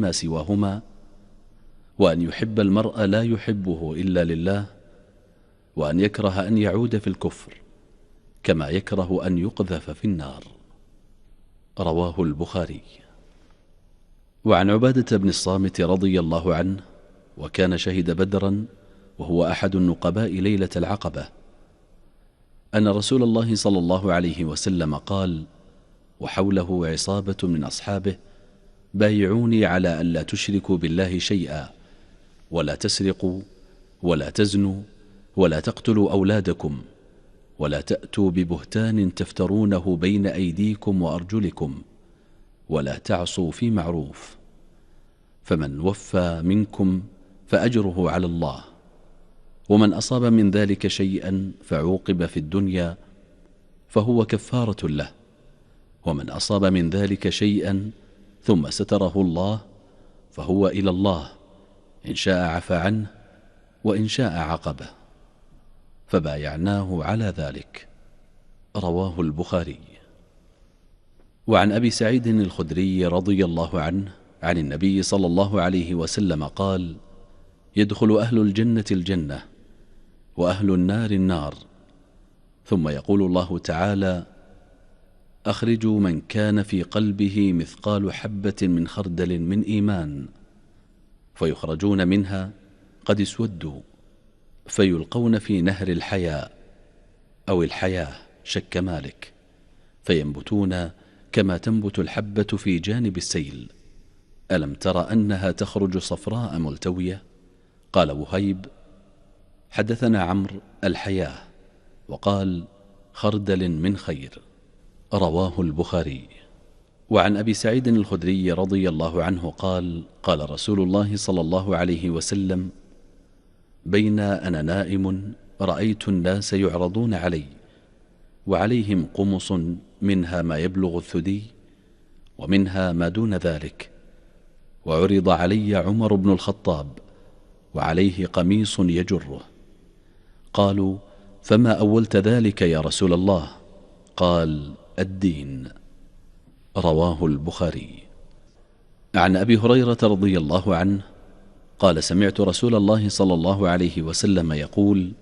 ما سواهما، وأن يحب المرء لا يحبه إلا لله، وأن يكره أن يعود في الكفر كما يكره أن يقذف في النار. رواه البخاري. وعن عبادة بن الصامت رضي الله عنه، وكان شهد بدرا وهو أحد النقباء ليلة العقبة، أن رسول الله صلى الله عليه وسلم قال وحوله عصابة من أصحابه: بايعوني على أن لا تشركوا بالله شيئا، ولا تسرقوا، ولا تزنوا، ولا تقتلوا أولادكم، ولا تأتوا ببهتان تفترونه بين أيديكم وأرجلكم، ولا تعصوا في معروف. فمن وفى منكم فأجره على الله، ومن أصاب من ذلك شيئا فعوقب في الدنيا فهو كفارة له، ومن أصاب من ذلك شيئا ثم ستره الله فهو إلى الله، إن شاء عفى عنه وإن شاء عاقبه، فبايعناه على ذلك. رواه البخاري. وعن أبي سعيد الخدري رضي الله عنه عن النبي صلى الله عليه وسلم قال: يدخل أهل الجنة الجنة، وأهل النار النار، ثم يقول الله تعالى: أخرجوا من كان في قلبه مثقال حبة من خردل من إيمان، فيخرجون منها قد اسودوا، فيلقون في نهر الحياء أو الحياة، شك مالك، فينبتون كما تنبت الحبة في جانب السيل. ألم تر أنها تخرج صفراء ملتوية؟ قال وهيب: حدثنا عمرو الحياة، وقال: خردل من خير. رواه البخاري. وعن أبي سعيد الخدري رضي الله عنه قال: قال رسول الله صلى الله عليه وسلم: بين أنا نائم رأيت الناس يعرضون علي، وعليهم قمص منها ما يبلغ الثدي ومنها ما دون ذلك، وعرض علي عمر بن الخطاب وعليه قميص يجره. قالوا: فما أولت ذلك يا رسول الله؟ قال: الدين. رواه البخاري. عن أبي هريرة رضي الله عنه قال: سمعت رسول الله صلى الله عليه وسلم يقول: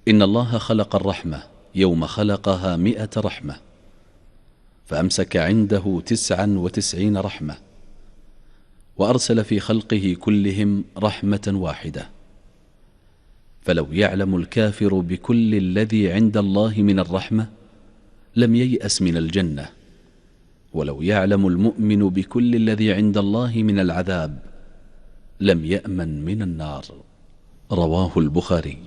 إن الله خلق الرحمة يوم خلقها 100 رحمة، فأمسك عنده 99 رحمة، وأرسل في خلقه كلهم رحمة واحدة. فلو يعلم الكافر بكل الذي عند الله من الرحمة لم ييأس من الجنة، ولو يعلم المؤمن بكل الذي عند الله من العذاب لم يأمن من النار. رواه البخاري.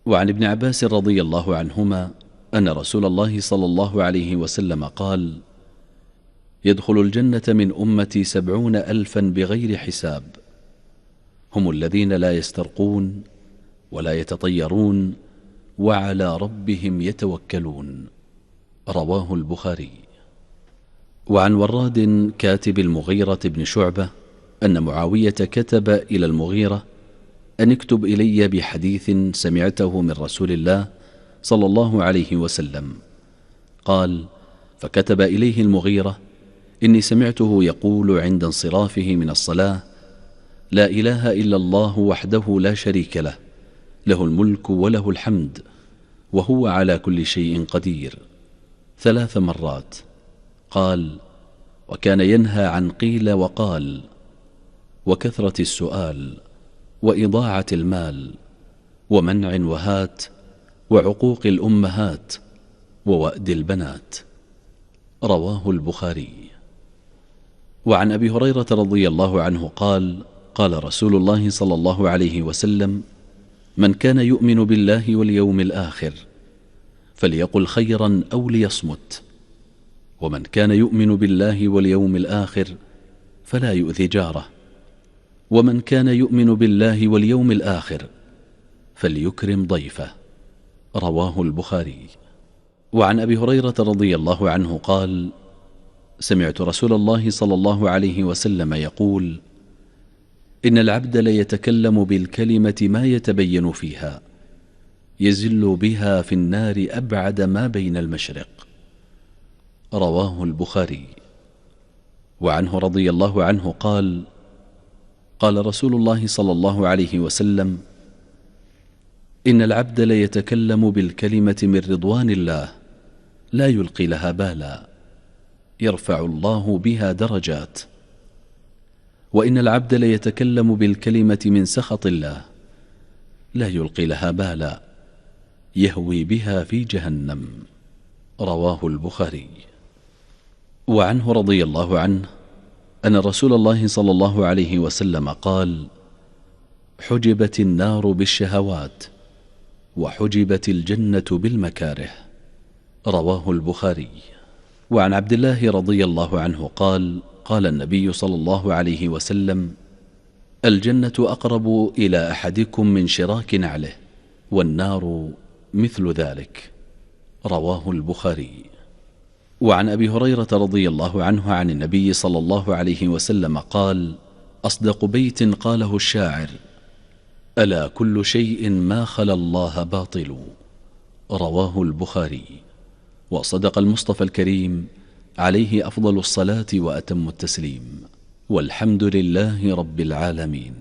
وعن ابن عباس رضي الله عنهما أن رسول الله صلى الله عليه وسلم قال: يدخل الجنة من أمتي 70,000 بغير حساب، هم الذين لا يسترقون ولا يتطيرون وعلى ربهم يتوكلون. رواه البخاري. وعن وراد كاتب المغيرة بن شعبة أن معاوية كتب إلى المغيرة أن اكتب إلي بحديث سمعته من رسول الله صلى الله عليه وسلم. قال: فكتب إليه المغيرة: إني سمعته يقول عند انصرافه من الصلاة: لا إله إلا الله وحده لا شريك له، له الملك وله الحمد وهو على كل شيء قدير، 3 مرات. قال: وكان ينهى عن قيل وقال، وكثرة السؤال، وإضاعة المال، ومنع وهات، وعقوق الأمهات، ووأد البنات. رواه البخاري. وعن أبي هريرة رضي الله عنه قال: قال رسول الله صلى الله عليه وسلم: من كان يؤمن بالله واليوم الآخر فليقل خيرا أو ليصمت، ومن كان يؤمن بالله واليوم الآخر فلا يؤذي جاره، ومن كان يؤمن بالله واليوم الآخر فليكرم ضيفه. رواه البخاري. وعن أبي هريرة رضي الله عنه قال: سمعت رسول الله صلى الله عليه وسلم يقول: إن العبد ليتكلم بالكلمة ما يتبين فيها، يزل بها في النار أبعد ما بين المشرق. رواه البخاري. وعنه رضي الله عنه قال: قال رسول الله صلى الله عليه وسلم: إن العبد ليتكلم بالكلمة من رضوان الله لا يلقي لها بالا، يرفع الله بها درجات. وإن العبد ليتكلم بالكلمة من سخط الله لا يلقي لها بالا، يهوي بها في جهنم. رواه البخاري. وعنه رضي الله عنه أن رسول الله صلى الله عليه وسلم قال: حجبت النار بالشهوات وحجبت الجنة بالمكاره. رواه البخاري. وعن عبد الله رضي الله عنه قال: قال النبي صلى الله عليه وسلم: الجنة أقرب إلى أحدكم من شراك نعله، والنار مثل ذلك. رواه البخاري. وعن أبي هريرة رضي الله عنه عن النبي صلى الله عليه وسلم قال: أصدق بيت قاله الشاعر: ألا كل شيء ما خلا الله باطل. رواه البخاري. وصدق المصطفى الكريم عليه أفضل الصلاة وأتم التسليم، والحمد لله رب العالمين.